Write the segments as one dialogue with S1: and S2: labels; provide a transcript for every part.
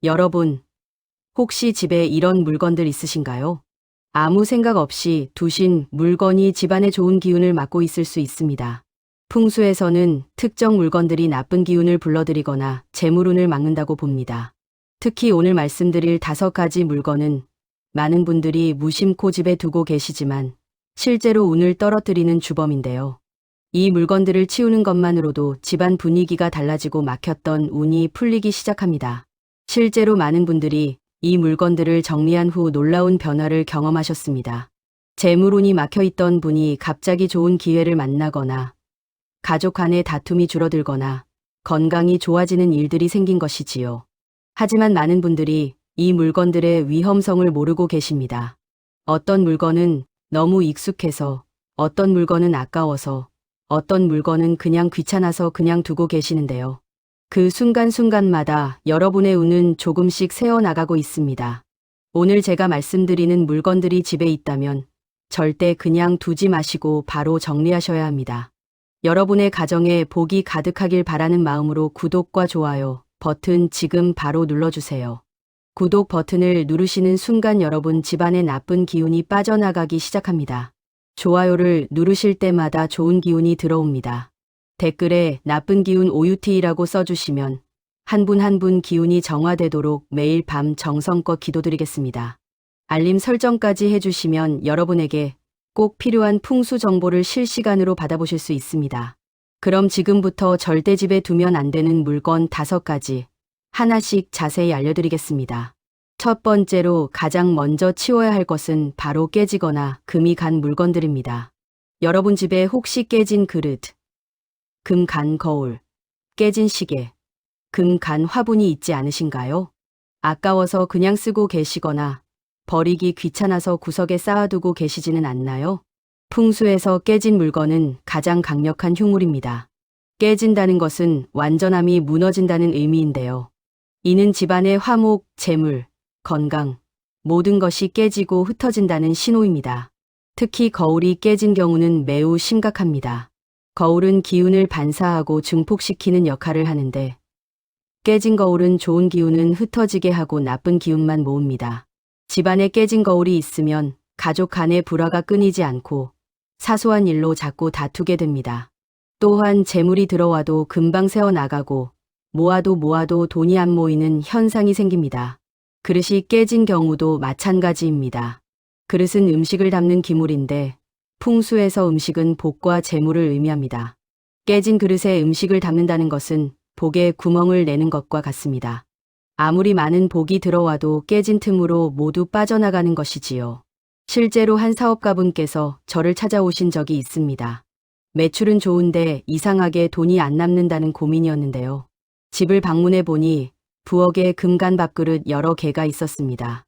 S1: 여러분, 혹시 집에 이런 물건들 있으신가요? 아무 생각 없이 두신 물건이 집안의 좋은 기운을 막고 있을 수 있습니다. 풍수에서는 특정 물건들이 나쁜 기운을 불러들이거나 재물운을 막는다고 봅니다. 특히 오늘 말씀드릴 5가지 물건은 많은 분들이 무심코 집에 두고 계시지만 실제로 운을 떨어뜨리는 주범인데요. 이 물건들을 치우는 것만으로도 집안 분위기가 달라지고 막혔던 운이 풀리기 시작합니다. 실제로 많은 분들이 이 물건들을 정리한 후 놀라운 변화를 경험하셨습니다. 재물운이 막혀있던 분이 갑자기 좋은 기회를 만나거나 가족 간의 다툼이 줄어들거나 건강이 좋아지는 일들이 생긴 것이지요. 하지만 많은 분들이 이 물건들의 위험성을 모르고 계십니다. 어떤 물건은 너무 익숙해서, 어떤 물건은 아까워서, 어떤 물건은 그냥 귀찮아서 그냥 두고 계시는데요. 그 순간순간마다 여러분의 운은 조금씩 새어나가고 있습니다. 오늘 제가 말씀드리는 물건들이 집에 있다면 절대 그냥 두지 마시고 바로 정리하셔야 합니다. 여러분의 가정에 복이 가득하길 바라는 마음으로 구독과 좋아요 버튼 지금 바로 눌러주세요. 구독 버튼을 누르시는 순간 여러분 집안의 나쁜 기운이 빠져나가기 시작합니다. 좋아요를 누르실 때마다 좋은 기운이 들어옵니다. 댓글에 나쁜 기운 OUT라고 써주시면 한 분 한 분 기운이 정화되도록 매일 밤 정성껏 기도드리겠습니다. 알림 설정까지 해주시면 여러분에게 꼭 필요한 풍수 정보를 실시간으로 받아보실 수 있습니다. 그럼 지금부터 절대 집에 두면 안 되는 물건 5가지 하나씩 자세히 알려드리겠습니다. 첫 번째로 가장 먼저 치워야 할 것은 바로 깨지거나 금이 간 물건들입니다. 여러분 집에 혹시 깨진 그릇, 금 간 거울, 깨진 시계, 금 간 화분이 있지 않으신가요? 아까워서 그냥 쓰고 계시거나 버리기 귀찮아서 구석에 쌓아두고 계시지는 않나요? 풍수에서 깨진 물건은 가장 강력한 흉물입니다. 깨진다는 것은 완전함이 무너진다는 의미인데요. 이는 집안의 화목, 재물, 건강, 모든 것이 깨지고 흩어진다는 신호입니다. 특히 거울이 깨진 경우는 매우 심각합니다. 거울은 기운을 반사하고 증폭시키는 역할을 하는데 깨진 거울은 좋은 기운은 흩어지게 하고 나쁜 기운만 모읍니다. 집안에 깨진 거울이 있으면 가족 간의 불화가 끊이지 않고 사소한 일로 자꾸 다투게 됩니다. 또한 재물이 들어와도 금방 새어나가고 모아도 돈이 안 모이는 현상이 생깁니다. 그릇이 깨진 경우도 마찬가지입니다. 그릇은 음식을 담는 기물인데 풍수에서 음식은 복과 재물을 의미합니다. 깨진 그릇에 음식을 담는다는 것은 복에 구멍을 내는 것과 같습니다. 아무리 많은 복이 들어와도 깨진 틈으로 모두 빠져나가는 것이지요. 실제로 한 사업가분께서 저를 찾아오신 적이 있습니다. 매출은 좋은데 이상하게 돈이 안 남는다는 고민이었는데요. 집을 방문해 보니 부엌에 금간 밥그릇 여러 개가 있었습니다.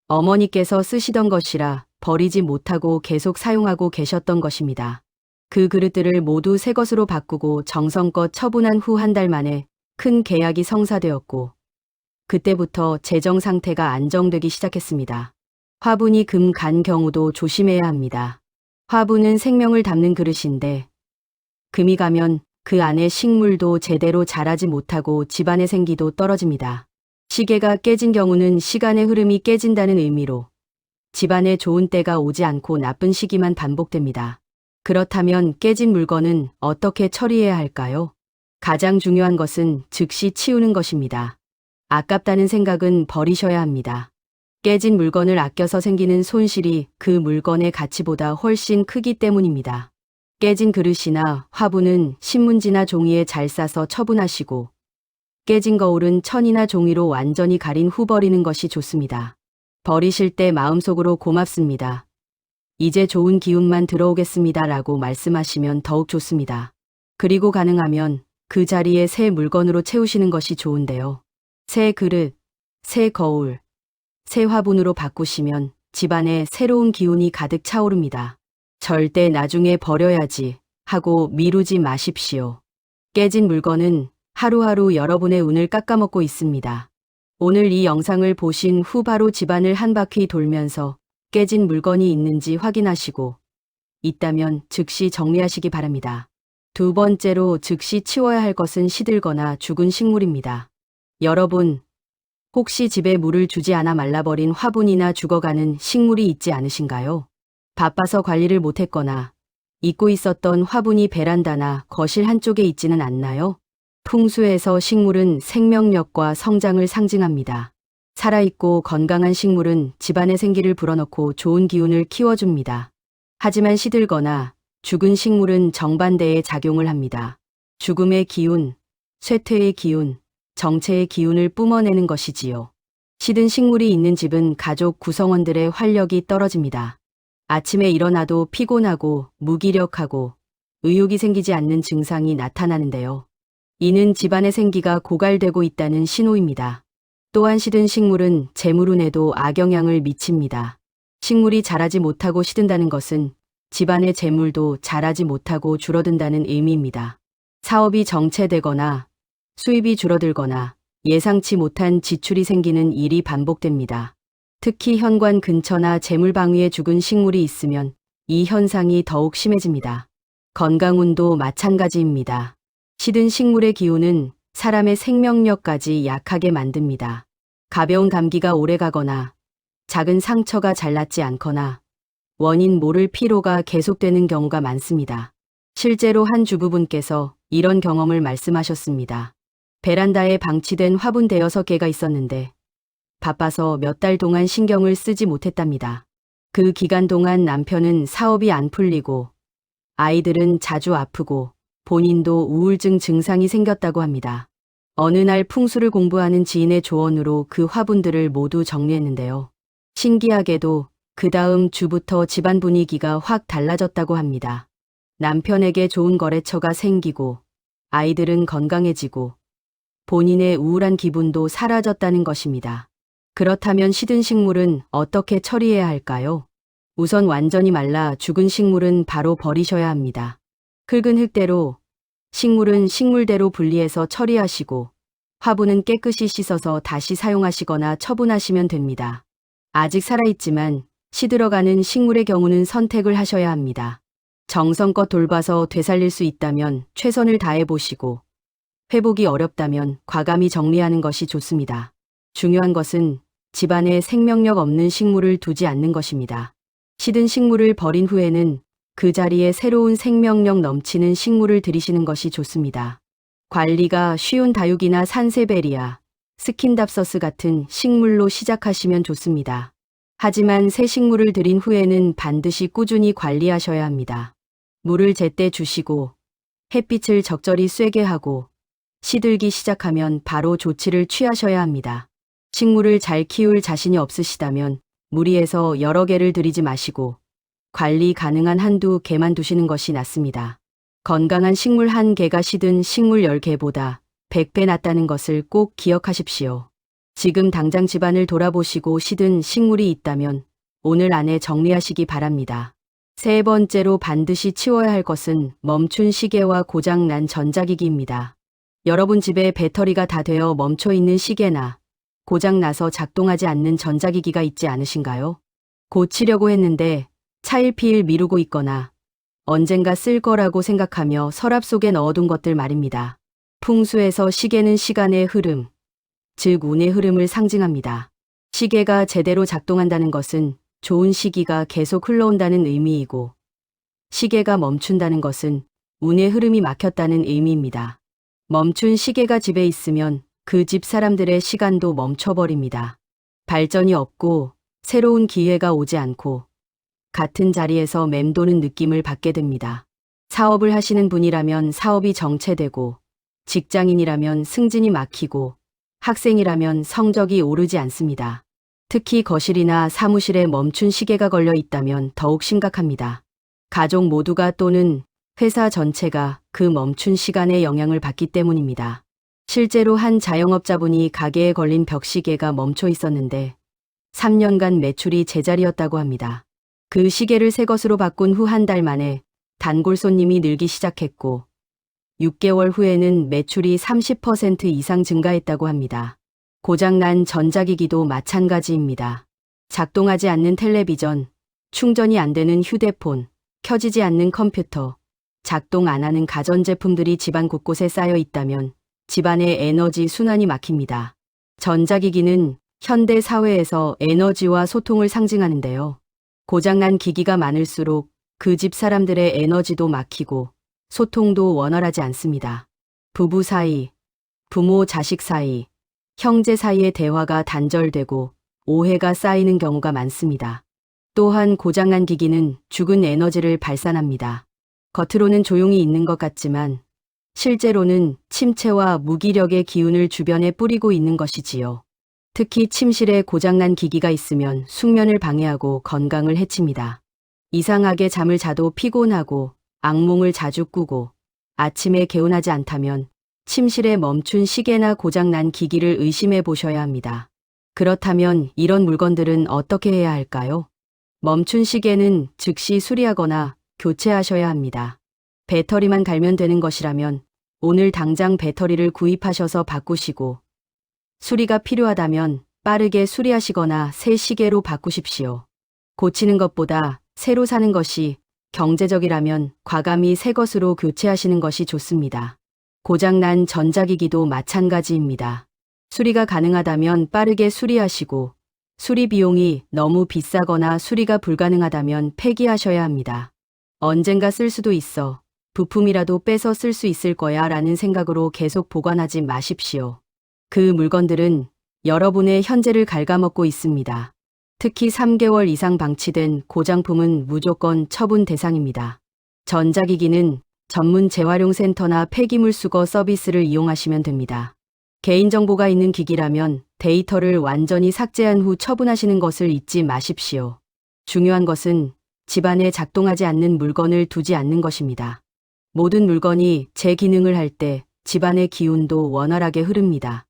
S1: 어머니께서 쓰시던 것이라 버리지 못하고 계속 사용하고 계셨던 것입니다. 그 그릇들을 모두 새 것으로 바꾸고 정성껏 처분한 후 1달 만에 큰 계약이 성사되었고 그때부터 재정 상태가 안정되기 시작했습니다. 화분이 금 간 경우도 조심해야 합니다. 화분은 생명을 담는 그릇인데 금이 가면 그 안에 식물도 제대로 자라지 못하고 집안의 생기도 떨어집니다. 시계가 깨진 경우는 시간의 흐름이 깨진다는 의미로 집안에 좋은 때가 오지 않고 나쁜 시기만 반복됩니다. 그렇다면 깨진 물건은 어떻게 처리해야 할까요? 가장 중요한 것은 즉시 치우는 것입니다. 아깝다는 생각은 버리셔야 합니다. 깨진 물건을 아껴서 생기는 손실이 그 물건의 가치보다 훨씬 크기 때문입니다. 깨진 그릇이나 화분은 신문지나 종이에 잘 싸서 처분하시고 깨진 거울은 천이나 종이로 완전히 가린 후 버리는 것이 좋습니다. 버리실 때 마음속으로 고맙습니다. 이제 좋은 기운만 들어오겠습니다 라고 말씀하시면 더욱 좋습니다. 그리고 가능하면 그 자리에 새 물건으로 채우시는 것이 좋은데요. 새 그릇, 새 거울, 새 화분으로 바꾸시면 집안에 새로운 기운이 가득 차오릅니다. 절대 나중에 버려야지 하고 미루지 마십시오. 깨진 물건은 하루하루 여러분의 운을 깎아먹고 있습니다. 오늘 이 영상을 보신 후 바로 집안을 한 바퀴 돌면서 깨진 물건이 있는지 확인하시고 있다면 즉시 정리하시기 바랍니다. 두 번째로 즉시 치워야 할 것은 시들거나 죽은 식물입니다. 여러분, 혹시 집에 물을 주지 않아 말라버린 화분이나 죽어가는 식물이 있지 않으신가요? 바빠서 관리를 못했거나 잊고 있었던 화분이 베란다나 거실 한쪽에 있지는 않나요? 풍수에서 식물은 생명력과 성장을 상징합니다. 살아있고 건강한 식물은 집안의 생기를 불어넣고 좋은 기운을 키워줍니다. 하지만 시들거나 죽은 식물은 정반대의 작용을 합니다. 죽음의 기운, 쇠퇴의 기운, 정체의 기운을 뿜어내는 것이지요. 시든 식물이 있는 집은 가족 구성원들의 활력이 떨어집니다. 아침에 일어나도 피곤하고 무기력하고 의욕이 생기지 않는 증상이 나타나는데요. 이는 집안의 생기가 고갈되고 있다는 신호입니다. 또한 시든 식물은 재물운에도 악영향을 미칩니다. 식물이 자라지 못하고 시든다는 것은 집안의 재물도 자라지 못하고 줄어든다는 의미입니다. 사업이 정체되거나 수입이 줄어들거나 예상치 못한 지출이 생기는 일이 반복됩니다. 특히 현관 근처나 재물 방위에 죽은 식물이 있으면 이 현상이 더욱 심해집니다. 건강운도 마찬가지입니다. 시든 식물의 기운은 사람의 생명력까지 약하게 만듭니다. 가벼운 감기가 오래가거나 작은 상처가 잘 낫지 않거나 원인 모를 피로가 계속되는 경우가 많습니다. 실제로 한 주부분께서 이런 경험을 말씀하셨습니다. 베란다에 방치된 화분 대여섯 개가 있었는데 바빠서 몇 달 동안 신경을 쓰지 못했답니다. 그 기간 동안 남편은 사업이 안 풀리고 아이들은 자주 아프고 본인도 우울증 증상이 생겼다고 합니다. 어느 날 풍수를 공부하는 지인의 조언으로 그 화분들을 모두 정리했는데요. 신기하게도 그 다음 주부터 집안 분위기가 확 달라졌다고 합니다. 남편에게 좋은 거래처가 생기고 아이들은 건강해지고 본인의 우울한 기분도 사라졌다는 것입니다. 그렇다면 시든 식물은 어떻게 처리해야 할까요? 우선 완전히 말라 죽은 식물은 바로 버리셔야 합니다. 흙은 흙대로, 식물은 식물대로 분리해서 처리하시고 화분은 깨끗이 씻어서 다시 사용하시거나 처분하시면 됩니다. 아직 살아있지만 시들어가는 식물의 경우는 선택을 하셔야 합니다. 정성껏 돌봐서 되살릴 수 있다면 최선을 다해보시고 회복이 어렵다면 과감히 정리하는 것이 좋습니다. 중요한 것은 집안에 생명력 없는 식물을 두지 않는 것입니다. 시든 식물을 버린 후에는 그 자리에 새로운 생명력 넘치는 식물을 들이시는 것이 좋습니다. 관리가 쉬운 다육이나 산세베리아, 스킨답서스 같은 식물로 시작하시면 좋습니다. 하지만 새 식물을 들인 후에는 반드시 꾸준히 관리하셔야 합니다. 물을 제때 주시고 햇빛을 적절히 쐬게 하고 시들기 시작하면 바로 조치를 취하셔야 합니다. 식물을 잘 키울 자신이 없으시다면 무리해서 여러 개를 들이지 마시고 관리 가능한 한두 개만 두시는 것이 낫습니다. 건강한 식물 한 개가 시든 식물 10개보다 100배 낫다는 것을 꼭 기억하십시오. 지금 당장 집안을 돌아보시고 시든 식물이 있다면 오늘 안에 정리하시기 바랍니다. 세 번째로 반드시 치워야 할 것은 멈춘 시계와 고장난 전자기기입니다. 여러분 집에 배터리가 다 되어 멈춰 있는 시계나 고장나서 작동하지 않는 전자기기가 있지 않으신가요? 고치려고 했는데 차일피일 미루고 있거나 언젠가 쓸 거라고 생각하며 서랍 속에 넣어둔 것들 말입니다. 풍수에서 시계는 시간의 흐름, 즉 운의 흐름을 상징합니다. 시계가 제대로 작동한다는 것은 좋은 시기가 계속 흘러온다는 의미이고 시계가 멈춘다는 것은 운의 흐름이 막혔다는 의미입니다. 멈춘 시계가 집에 있으면 그 집 사람들의 시간도 멈춰버립니다. 발전이 없고 새로운 기회가 오지 않고 같은 자리에서 맴도는 느낌을 받게 됩니다. 사업을 하시는 분이라면 사업이 정체되고 직장인이라면 승진이 막히고 학생이라면 성적이 오르지 않습니다. 특히 거실이나 사무실에 멈춘 시계가 걸려 있다면 더욱 심각합니다. 가족 모두가 또는 회사 전체가 그 멈춘 시간에 영향을 받기 때문입니다. 실제로 한 자영업자분이 가게에 걸린 벽시계가 멈춰 있었는데 3년간 매출이 제자리였다고 합니다. 그 시계를 새 것으로 바꾼 후 한 달 만에 단골 손님이 늘기 시작했고 6개월 후에는 매출이 30% 이상 증가했다고 합니다. 고장난 전자기기도 마찬가지입니다. 작동하지 않는 텔레비전, 충전이 안 되는 휴대폰, 켜지지 않는 컴퓨터, 작동 안 하는 가전제품들이 집안 곳곳에 쌓여 있다면 집안의 에너지 순환이 막힙니다. 전자기기는 현대 사회에서 에너지와 소통을 상징하는데요. 고장난 기기가 많을수록 그 집 사람들의 에너지도 막히고 소통도 원활하지 않습니다. 부부 사이, 부모 자식 사이, 형제 사이의 대화가 단절되고 오해가 쌓이는 경우가 많습니다. 또한 고장난 기기는 죽은 에너지를 발산합니다. 겉으로는 조용히 있는 것 같지만 실제로는 침체와 무기력의 기운을 주변에 뿌리고 있는 것이지요. 특히 침실에 고장난 기기가 있으면 숙면을 방해하고 건강을 해칩니다. 이상하게 잠을 자도 피곤하고 악몽을 자주 꾸고 아침에 개운하지 않다면 침실에 멈춘 시계나 고장난 기기를 의심해 보셔야 합니다. 그렇다면 이런 물건들은 어떻게 해야 할까요? 멈춘 시계는 즉시 수리하거나 교체하셔야 합니다. 배터리만 갈면 되는 것이라면 오늘 당장 배터리를 구입하셔서 바꾸시고 수리가 필요하다면 빠르게 수리하시거나 새 시계로 바꾸십시오. 고치는 것보다 새로 사는 것이 경제적이라면 과감히 새 것으로 교체하시는 것이 좋습니다. 고장난 전자기기도 마찬가지입니다. 수리가 가능하다면 빠르게 수리하시고 수리 비용이 너무 비싸거나 수리가 불가능하다면 폐기하셔야 합니다. 언젠가 쓸 수도 있어. 부품이라도 빼서 쓸 수 있을 거야 라는 생각으로 계속 보관하지 마십시오. 그 물건들은 여러분의 현재를 갉아먹고 있습니다. 특히 3개월 이상 방치된 고장품은 무조건 처분 대상입니다. 전자기기는 전문 재활용 센터나 폐기물 수거 서비스를 이용하시면 됩니다. 개인정보가 있는 기기라면 데이터를 완전히 삭제한 후 처분하시는 것을 잊지 마십시오. 중요한 것은 집안에 작동하지 않는 물건을 두지 않는 것입니다. 모든 물건이 제 기능을 할 때 집안의 기운도 원활하게 흐릅니다.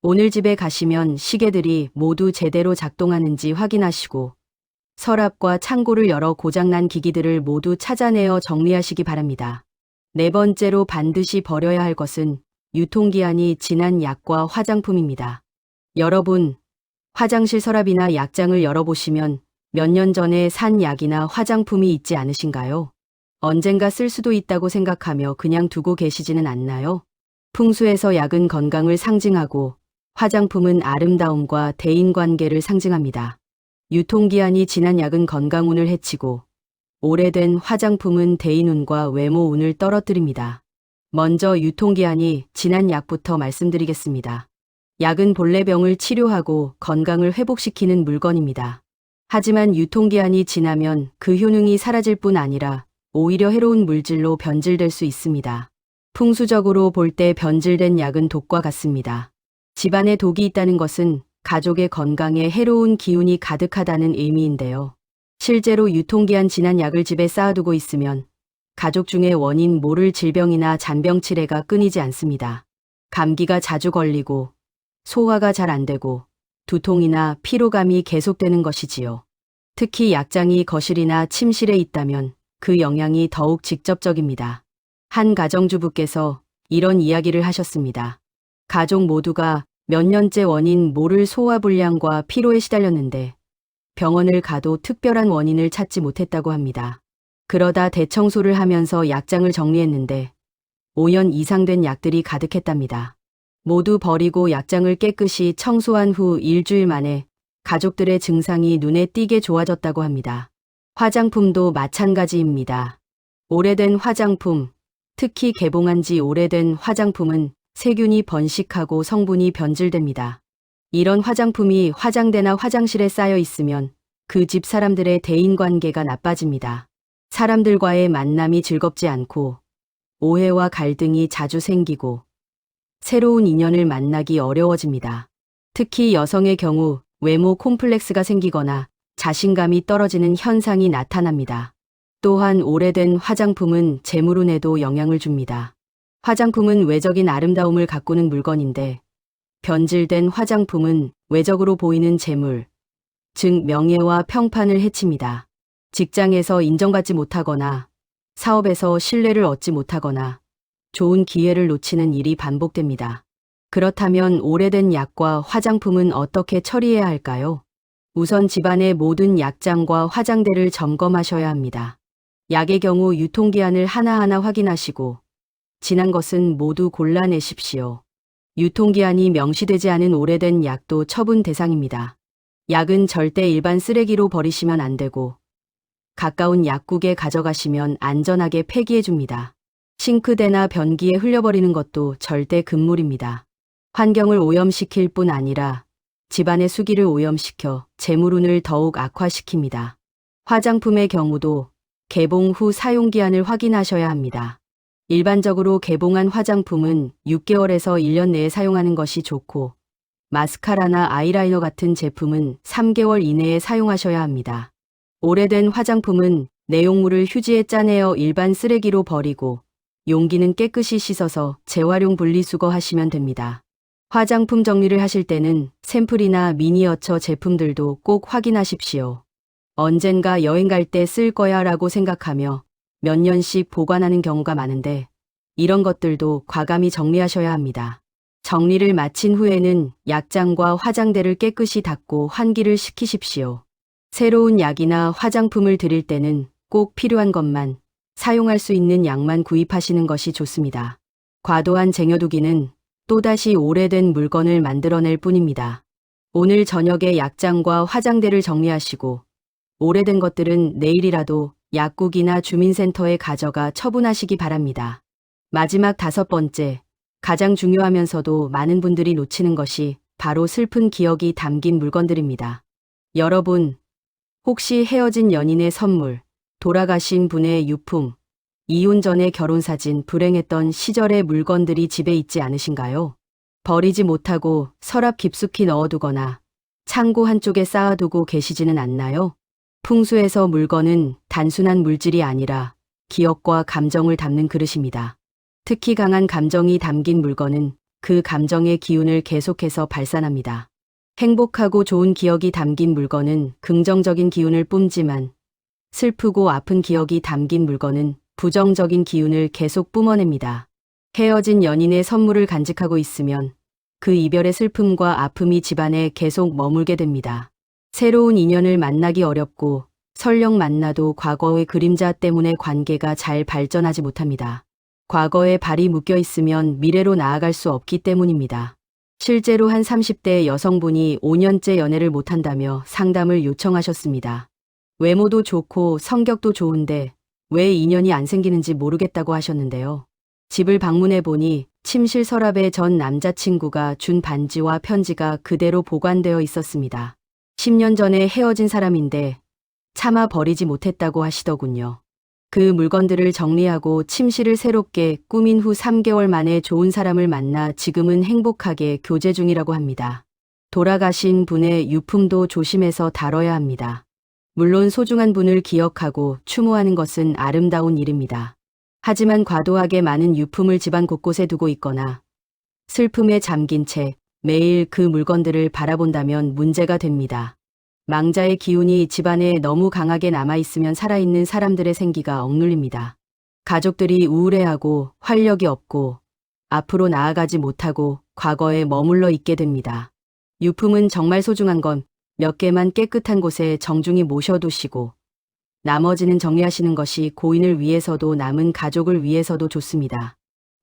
S1: 오늘 집에 가시면 시계들이 모두 제대로 작동하는지 확인하시고 서랍과 창고를 열어 고장난 기기들을 모두 찾아내어 정리하시기 바랍니다. 네 번째로 반드시 버려야 할 것은 유통기한이 지난 약과 화장품입니다. 여러분, 화장실 서랍이나 약장을 열어보시면 몇 년 전에 산 약이나 화장품이 있지 않으신가요? 언젠가 쓸 수도 있다고 생각하며 그냥 두고 계시지는 않나요? 풍수에서 약은 건강을 상징하고 화장품은 아름다움과 대인관계를 상징합니다. 유통기한이 지난 약은 건강운을 해치고 오래된 화장품은 대인운과 외모운을 떨어뜨립니다. 먼저 유통기한이 지난 약부터 말씀드리겠습니다. 약은 본래 병을 치료하고 건강을 회복시키는 물건입니다. 하지만 유통기한이 지나면 그 효능이 사라질 뿐 아니라 오히려 해로운 물질로 변질될 수 있습니다. 풍수적으로 볼 때 변질된 약은 독과 같습니다. 집안에 독이 있다는 것은 가족의 건강에 해로운 기운이 가득하다는 의미인데요. 실제로 유통기한 지난 약을 집에 쌓아두고 있으면 가족 중에 원인 모를 질병이나 잔병치레가 끊이지 않습니다. 감기가 자주 걸리고 소화가 잘 안 되고 두통이나 피로감이 계속되는 것이지요. 특히 약장이 거실이나 침실에 있다면 그 영향이 더욱 직접적입니다. 한 가정주부께서 이런 이야기를 하셨습니다. 가족 모두가 몇 년째 원인 모를 소화불량과 피로에 시달렸는데 병원을 가도 특별한 원인을 찾지 못했다고 합니다. 그러다 대청소를 하면서 약장을 정리했는데 5년 이상 된 약들이 가득했답니다. 모두 버리고 약장을 깨끗이 청소한 후 일주일 만에 가족들의 증상이 눈에 띄게 좋아졌다고 합니다. 화장품도 마찬가지입니다. 오래된 화장품, 특히 개봉한 지 오래된 화장품은 세균이 번식하고 성분이 변질됩니다. 이런 화장품이 화장대나 화장실에 쌓여 있으면 그 집 사람들의 대인관계가 나빠집니다. 사람들과의 만남이 즐겁지 않고 오해와 갈등이 자주 생기고 새로운 인연을 만나기 어려워집니다. 특히 여성의 경우 외모 콤플렉스가 생기거나 자신감이 떨어지는 현상이 나타납니다. 또한 오래된 화장품은 재물운에도 영향을 줍니다. 화장품은 외적인 아름다움을 가꾸는 물건인데 변질된 화장품은 외적으로 보이는 재물, 즉 명예와 평판을 해칩니다. 직장에서 인정받지 못하거나 사업에서 신뢰를 얻지 못하거나 좋은 기회를 놓치는 일이 반복됩니다. 그렇다면 오래된 약과 화장품은 어떻게 처리해야 할까요? 우선 집안의 모든 약장과 화장대를 점검하셔야 합니다. 약의 경우 유통기한을 하나하나 확인하시고 지난 것은 모두 골라내십시오. 유통기한이 명시되지 않은 오래된 약도 처분 대상입니다. 약은 절대 일반 쓰레기로 버리시면 안 되고 가까운 약국에 가져가시면 안전하게 폐기해 줍니다. 싱크대나 변기에 흘려버리는 것도 절대 금물입니다. 환경을 오염시킬 뿐 아니라 집안의 수기를 오염시켜 재물운을 더욱 악화시킵니다. 화장품의 경우도 개봉 후 사용기한을 확인하셔야 합니다. 일반적으로 개봉한 화장품은 6개월에서 1년 내에 사용하는 것이 좋고 마스카라나 아이라이너 같은 제품은 3개월 이내에 사용하셔야 합니다. 오래된 화장품은 내용물을 휴지에 짜내어 일반 쓰레기로 버리고 용기는 깨끗이 씻어서 재활용 분리수거 하시면 됩니다. 화장품 정리를 하실 때는 샘플이나 미니어처 제품들도 꼭 확인하십시오. 언젠가 여행 갈 때 쓸 거야 라고 생각하며 몇 년씩 보관하는 경우가 많은데 이런 것들도 과감히 정리하셔야 합니다. 정리를 마친 후에는 약장과 화장대를 깨끗이 닦고 환기를 시키십시오. 새로운 약이나 화장품을 드릴 때는 꼭 필요한 것만 사용할 수 있는 약만 구입하시는 것이 좋습니다. 과도한 쟁여두기는 또다시 오래된 물건을 만들어낼 뿐입니다. 오늘 저녁에 약장과 화장대를 정리하시고 오래된 것들은 내일이라도 약국이나 주민센터에 가져가 처분하시기 바랍니다. 마지막 5번째, 가장 중요하면서도 많은 분들이 놓치는 것이 바로 슬픈 기억이 담긴 물건들입니다. 여러분, 혹시 헤어진 연인의 선물, 돌아가신 분의 유품, 이혼 전의 결혼사진, 불행했던 시절의 물건들이 집에 있지 않으신가요? 버리지 못하고 서랍 깊숙이 넣어두거나 창고 한쪽에 쌓아두고 계시지는 않나요? 풍수에서 물건은 단순한 물질이 아니라 기억과 감정을 담는 그릇입니다. 특히 강한 감정이 담긴 물건은 그 감정의 기운을 계속해서 발산합니다. 행복하고 좋은 기억이 담긴 물건은 긍정적인 기운을 뿜지만 슬프고 아픈 기억이 담긴 물건은 부정적인 기운을 계속 뿜어냅니다. 헤어진 연인의 선물을 간직하고 있으면 그 이별의 슬픔과 아픔이 집안에 계속 머물게 됩니다. 새로운 인연을 만나기 어렵고 설령 만나도 과거의 그림자 때문에 관계가 잘 발전하지 못합니다. 과거에 발이 묶여 있으면 미래로 나아갈 수 없기 때문입니다. 실제로 한 30대 여성분이 5년째 연애를 못한다며 상담을 요청하셨습니다. 외모도 좋고 성격도 좋은데 왜 인연이 안 생기는지 모르겠다고 하셨는데요. 집을 방문해 보니 침실 서랍에 전 남자친구가 준 반지와 편지가 그대로 보관되어 있었습니다. 10년 전에 헤어진 사람인데 차마 버리지 못했다고 하시더군요. 그 물건들을 정리하고 침실을 새롭게 꾸민 후 3개월 만에 좋은 사람을 만나 지금은 행복하게 교제 중이라고 합니다. 돌아가신 분의 유품도 조심해서 다뤄야 합니다. 물론 소중한 분을 기억하고 추모하는 것은 아름다운 일입니다. 하지만 과도하게 많은 유품을 집안 곳곳에 두고 있거나 슬픔에 잠긴 채 매일 그 물건들을 바라본다면 문제가 됩니다. 망자의 기운이 집안에 너무 강하게 남아있으면 살아있는 사람들의 생기가 억눌립니다. 가족들이 우울해하고 활력이 없고 앞으로 나아가지 못하고 과거에 머물러 있게 됩니다. 유품은 정말 소중한 건 몇 개만 깨끗한 곳에 정중히 모셔두시고 나머지는 정리하시는 것이 고인을 위해서도 남은 가족을 위해서도 좋습니다.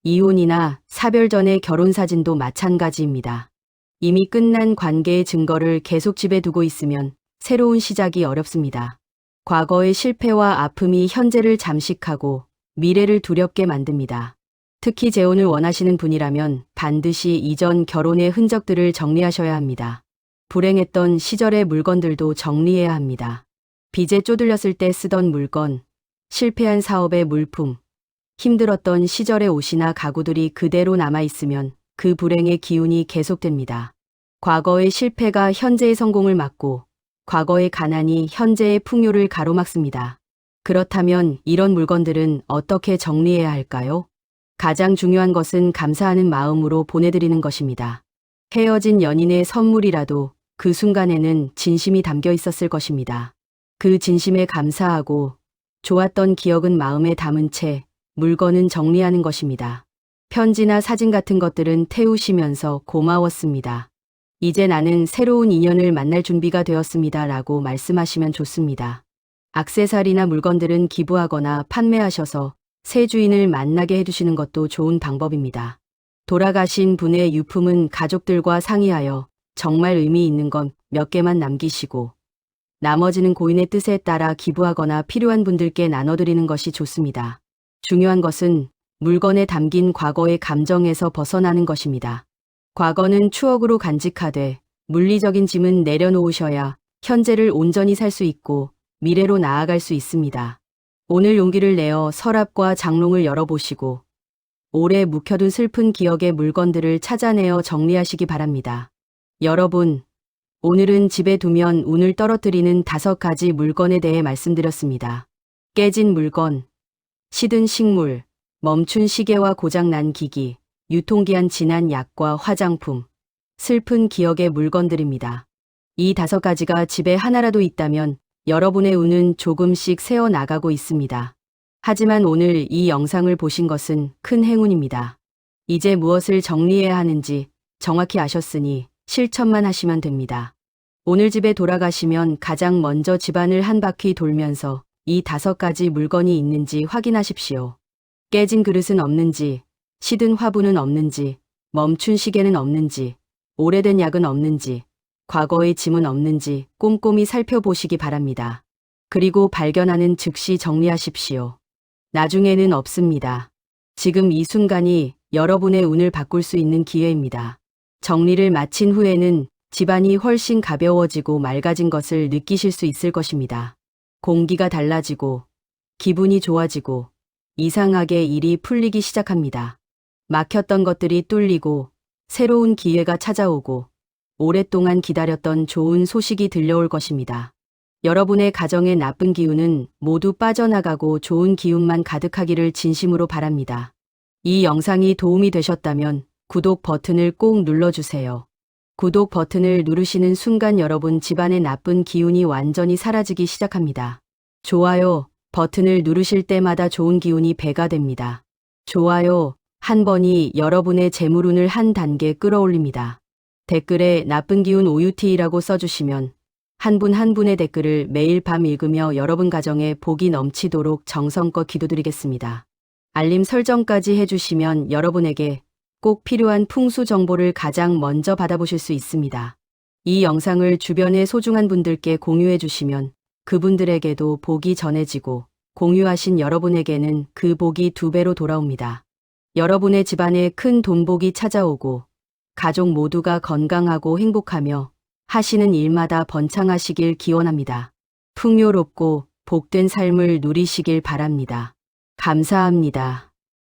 S1: 이혼이나 사별 전의 결혼사진도 마찬가지입니다. 이미 끝난 관계의 증거를 계속 집에 두고 있으면 새로운 시작이 어렵습니다. 과거의 실패와 아픔이 현재를 잠식하고 미래를 두렵게 만듭니다. 특히 재혼을 원하시는 분이라면 반드시 이전 결혼의 흔적들을 정리하셔야 합니다. 불행했던 시절의 물건들도 정리해야 합니다. 빚에 쪼들렸을 때 쓰던 물건, 실패한 사업의 물품, 힘들었던 시절의 옷이나 가구들이 그대로 남아있으면 그 불행의 기운이 계속됩니다. 과거의 실패가 현재의 성공을 막고 과거의 가난이 현재의 풍요를 가로막습니다. 그렇다면 이런 물건들은 어떻게 정리해야 할까요? 가장 중요한 것은 감사하는 마음으로 보내드리는 것입니다. 헤어진 연인의 선물이라도 그 순간에는 진심이 담겨 있었을 것입니다. 그 진심에 감사하고 좋았던 기억은 마음에 담은 채 물건은 정리하는 것입니다. 편지나 사진 같은 것들은 태우시면서 고마웠습니다. 이제 나는 새로운 인연을 만날 준비가 되었습니다. 라고 말씀하시면 좋습니다. 액세서리나 물건들은 기부하거나 판매하셔서 새 주인을 만나게 해두시는 것도 좋은 방법입니다. 돌아가신 분의 유품은 가족들과 상의하여 정말 의미 있는 건 몇 개만 남기시고 나머지는 고인의 뜻에 따라 기부하거나 필요한 분들께 나눠드리는 것이 좋습니다. 중요한 것은 물건에 담긴 과거의 감정에서 벗어나는 것입니다. 과거는 추억으로 간직하되 물리적인 짐은 내려놓으셔야 현재를 온전히 살 수 있고 미래로 나아갈 수 있습니다. 오늘 용기를 내어 서랍과 장롱을 열어보시고 오래 묵혀둔 슬픈 기억의 물건들을 찾아내어 정리하시기 바랍니다. 여러분, 오늘은 집에 두면 운을 떨어뜨리는 5가지 물건에 대해 말씀드렸습니다. 깨진 물건, 시든 식물, 멈춘 시계와 고장난 기기, 유통기한 지난 약과 화장품, 슬픈 기억의 물건들입니다. 이 5가지가 집에 하나라도 있다면 여러분의 운은 조금씩 새어나가고 있습니다. 하지만 오늘 이 영상을 보신 것은 큰 행운입니다. 이제 무엇을 정리해야 하는지 정확히 아셨으니 실천만 하시면 됩니다. 오늘 집에 돌아가시면 가장 먼저 집안을 한 바퀴 돌면서 이 5가지 물건이 있는지 확인하십시오. 깨진 그릇은 없는지, 시든 화분은 없는지, 멈춘 시계는 없는지, 오래된 약은 없는지, 과거의 짐은 없는지 꼼꼼히 살펴보시기 바랍니다. 그리고 발견하는 즉시 정리하십시오. 나중에는 없습니다. 지금 이 순간이 여러분의 운을 바꿀 수 있는 기회입니다. 정리를 마친 후에는 집안이 훨씬 가벼워지고 맑아진 것을 느끼실 수 있을 것입니다. 공기가 달라지고 기분이 좋아지고 이상하게 일이 풀리기 시작합니다. 막혔던 것들이 뚫리고 새로운 기회가 찾아오고 오랫동안 기다렸던 좋은 소식이 들려올 것입니다. 여러분의 가정의 나쁜 기운은 모두 빠져나가고 좋은 기운만 가득하기를 진심으로 바랍니다. 이 영상이 도움이 되셨다면 구독 버튼을 꼭 눌러주세요. 구독 버튼을 누르시는 순간 여러분 집안의 나쁜 기운이 완전히 사라지기 시작합니다. 좋아요 버튼을 누르실 때마다 좋은 기운이 배가 됩니다. 좋아요 한 번이 여러분의 재물운을 한 단계 끌어올립니다. 댓글에 나쁜 기운 OUT라고 써주시면 한 분 한 분의 댓글을 매일 밤 읽으며 여러분 가정에 복이 넘치도록 정성껏 기도드리겠습니다. 알림 설정까지 해주시면 여러분에게 꼭 필요한 풍수 정보를 가장 먼저 받아보실 수 있습니다. 이 영상을 주변의 소중한 분들께 공유해 주시면 그분들에게도 복이 전해지고 공유하신 여러분에게는 그 복이 2배로 돌아옵니다. 여러분의 집안에 큰 돈복이 찾아오고 가족 모두가 건강하고 행복하며 하시는 일마다 번창하시길 기원합니다. 풍요롭고 복된 삶을 누리시길 바랍니다. 감사합니다.